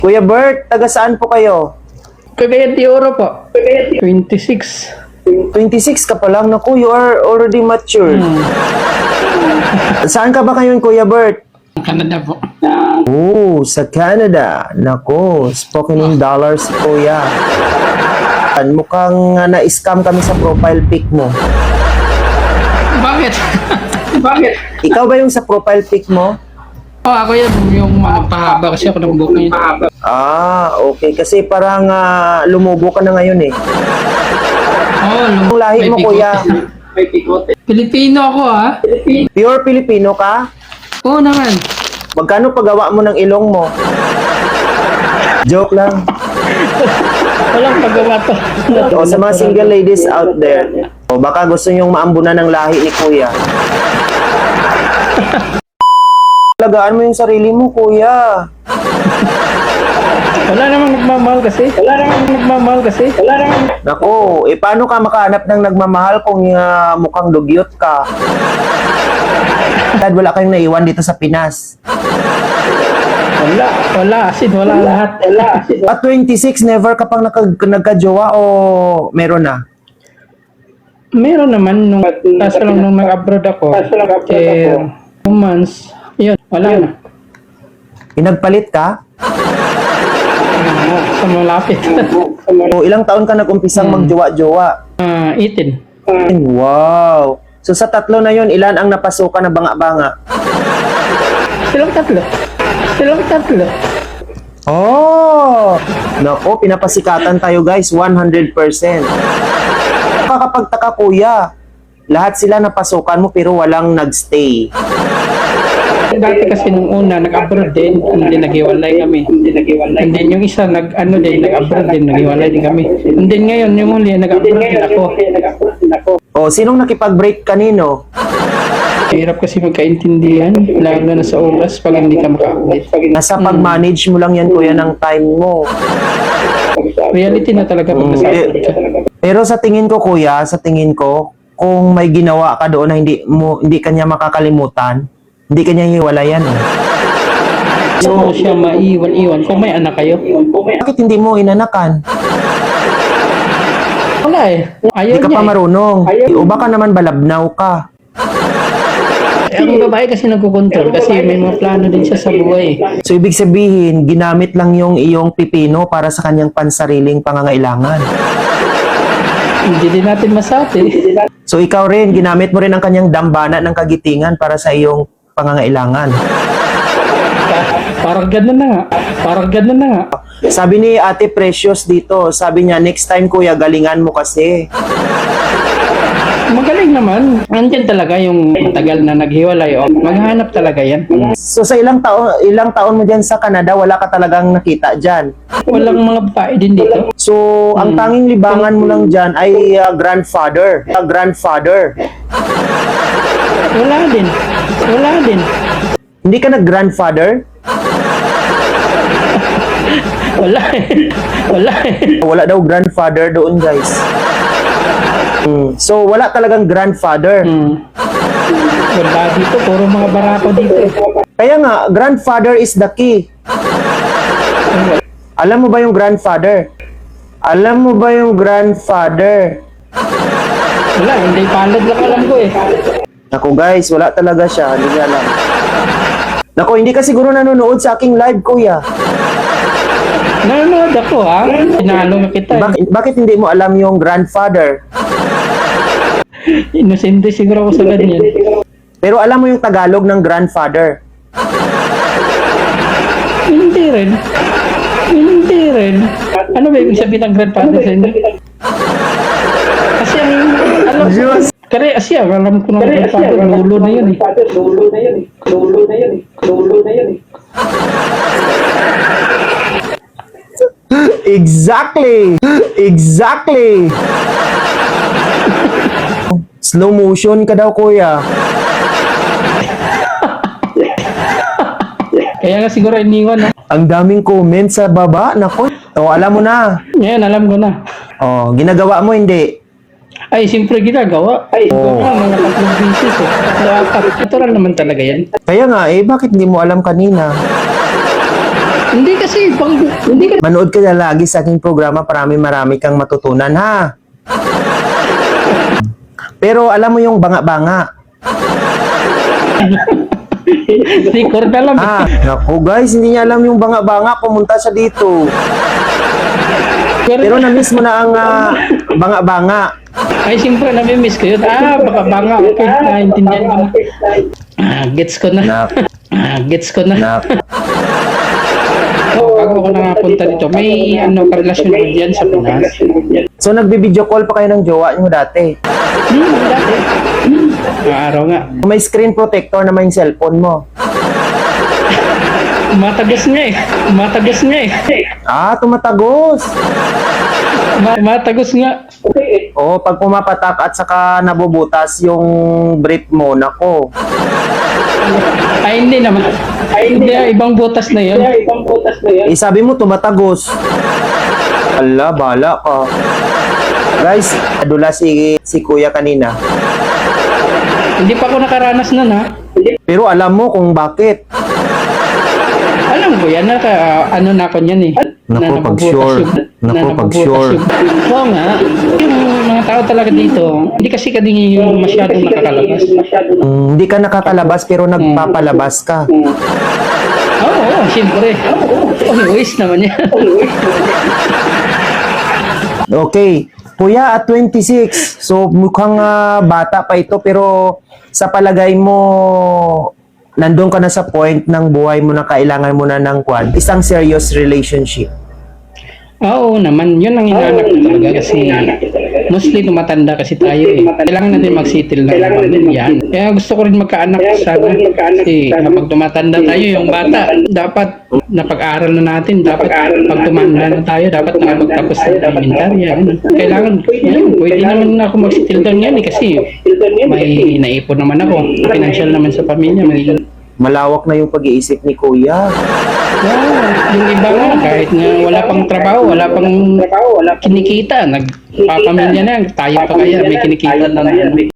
Kuya Bert, taga saan po kayo? Cagayan de Oro po. 26. 26 ka pa lang. Naku, you are already mature. Saan ka ba ngayon, Kuya Bert? Canada po. Oh, sa Canada. Naku, spoken in dollars, Kuya. Mukhang na-scam kami sa profile pic mo. Bakit? Bakit? Ikaw ba yung sa profile pic mo? Oh, ako yan. Yung pahaba kasi ako ng buhok ngayon. Ah, okay. Kasi parang lumubo ka na ngayon eh. Oh, Ang lahi mo, Kuya. May picote. Pilipino ako ha. Pure Filipino ka? Oo naman. Magkano paggawa mo ng ilong mo? Joke lang. Walang paggawa to. O sa mga single ladies out there, o baka gusto nyong maambunan ng lahi ni Kuya. Alagaan mo yung sarili mo, Kuya. Wala namang nagmamahal kasi. Nako, paano ka makahanap ng nagmamahal kung mukhang dugyot ka? Dad, wala kayong naiwan dito sa Pinas. Wala. Asin, wala lahat. At 26, never ka pang nagka-jowa o meron na? Meron naman nung kaso lang nung nag-abroad ako. 2 months. Yun, wala na. Pinagpalit ka? Sa malapit. O ilang taon ka nag-umpisang magjowa-jowa? 18. Wow! So sa tatlo na yon, ilan ang napasukan na banga-banga? Silang tatlo. Oh! Nako, pinapasikatan tayo guys, 100%. Kakapagtaka, Kuya. Lahat sila napasukan mo pero walang nagstay. Dati kasi nung una, nag-abroad din, hindi naghiwalay kami. And then yung isa, nag-abroad din, naghiwalay din kami. And then ngayon, yung huli, nag-abroad din ako. O, sinong nakipag-break kanino? Hirap kasi magkaintindihan, lalo na sa oras pag hindi ka maka-update. Nasa pag-manage mo lang yan, Kuya, ng time mo. Reality na talaga pag nasa ka. Pero sa tingin ko, Kuya, kung may ginawa ka doon na hindi kanya makakalimutan, hindi kanya hiwalayan eh. So, mo siya maiwan-iwan kung may anak kayo. Bakit hindi mo inanakan? Wala eh. Ayaw Hindi ka niya pa eh. marunong. O baka naman balabnaw ka. Ang babae kasi nagkukontrol kasi may mga plano din siya sa buhay. So ibig sabihin, ginamit lang yung iyong pipino para sa kanyang pansariling pangangailangan. Hindi din natin masabi. So ikaw rin, ginamit mo rin ang kanyang dambana ng kagitingan para sa iyong pangangailangan. Parang ganun na nga. Sabi ni Ate Precious dito, sabi niya, next time Kuya, galingan mo kasi. Magaling naman. Nandiyan talaga yung matagal na naghiwalay. O, maghanap talaga yan. So sa ilang taon mo dyan sa Canada, wala ka talagang nakita dyan. Walang mga babae din dito. So ang tanging libangan mo lang dyan ay grandfather. Wala din. Hindi ka nag-grandfather? Wala eh. Wala daw grandfather doon, guys. So, wala talagang grandfather. Wala dito. Puro mga barako dito. Kaya nga, grandfather is the key. Alam mo ba yung grandfather? Wala, hindi palad lang alam ko eh. Naku guys, wala talaga siya. Hindi niya alam. Naku, hindi ka siguro nanonood sa aking live, Kuya. Nanonood ako ha. Pinalo na kita eh. Bakit hindi mo alam yung grandfather? Inosente siguro ako sa ganyan. Pero alam mo yung Tagalog ng grandfather? Hindi rin. Ano ba ibig sabihin ng grandfather sa inyo? Kasi alam ko. Kaya siya, alam ko ng grandfather, lulo na yun eh. Exactly. Slow motion ka daw, Kuya. Kaya nga siguro iniwan. Ang daming comment sa baba. Naku. O, alam mo na. Ngayon, alam ko na. O, ginagawa mo, hindi. Ay, siyempre ginagawa. Mga tatlong beses eh. Natural naman talaga yan. Kaya nga, bakit hindi mo alam kanina? Hindi kasi, hindi ka Manood ka na lagi sa aking programa para marami kang matutunan, ha? Pero alam mo yung banga-banga. record na lang. Ah, naku guys, hindi niya alam yung banga-banga. Pumunta siya dito. Pero na-miss mo na ang banga-banga. Ay, siyempre, nami-miss ko yun. Baka banga. Okay, naintindihan ko na. Gets ko na. Nak, Gets ko na. nak. Bago ko nakapunta dito, may karelasyon ko dyan sa Pinas. So nagbibideo call pa kayo ng jowa niyo dati. Dati. Araw nga. May screen protector naman yung cellphone mo. Matagas nga eh. Matagas nga eh. Ah, tumatagos. Matagos nga. Oo, pag pumapatak at saka nabubutas yung brief mo, nako. Ay, hindi naman. Hindi, ibang butas na yun. Eh, sabi mo tumatagos. Ala, bala ka. Guys, adula si kuya kanina. Hindi pa ako nakaranas nun ha. Pero alam mo kung bakit. Alam ko yan, ano na ako niyan eh. Naku, pag nabubutas sure. yung- Naku, na pag nabubutas sure. Oo nga, yung mga tao talaga dito, hindi kasi kading yung masyadong nakakalabas. Hindi ka nakakalabas pero nagpapalabas ka. Oo, siyempre. Always naman yan. Okay. Kuya, at 26. So, mukhang bata pa ito pero sa palagay mo, nandun ka na sa point ng buhay mo na kailangan mo na ng isang serious relationship. Oo naman, yun ang hinahanap ko talaga kasi mostly tumatanda kasi tayo eh. Kailangan natin mag-settle ng pamilya. Kaya gusto ko rin magkaanak sana. Kasi kapag tumatanda tayo, yung bata, dapat napag-aral na natin. Dapat pag tumanda na tayo, dapat nakapagtapos sa elementarya. Kailangan, yun, pwede naman ako mag-settle down yan eh kasi may naipon naman ako. Financial naman sa pamilya. Malawak na yung pag-iisip ni Kuya. Yung iba nga, kahit nga wala pang trabaho, wala kinikita, nagpapamilya na, tayo pa kaya, may kinikita na.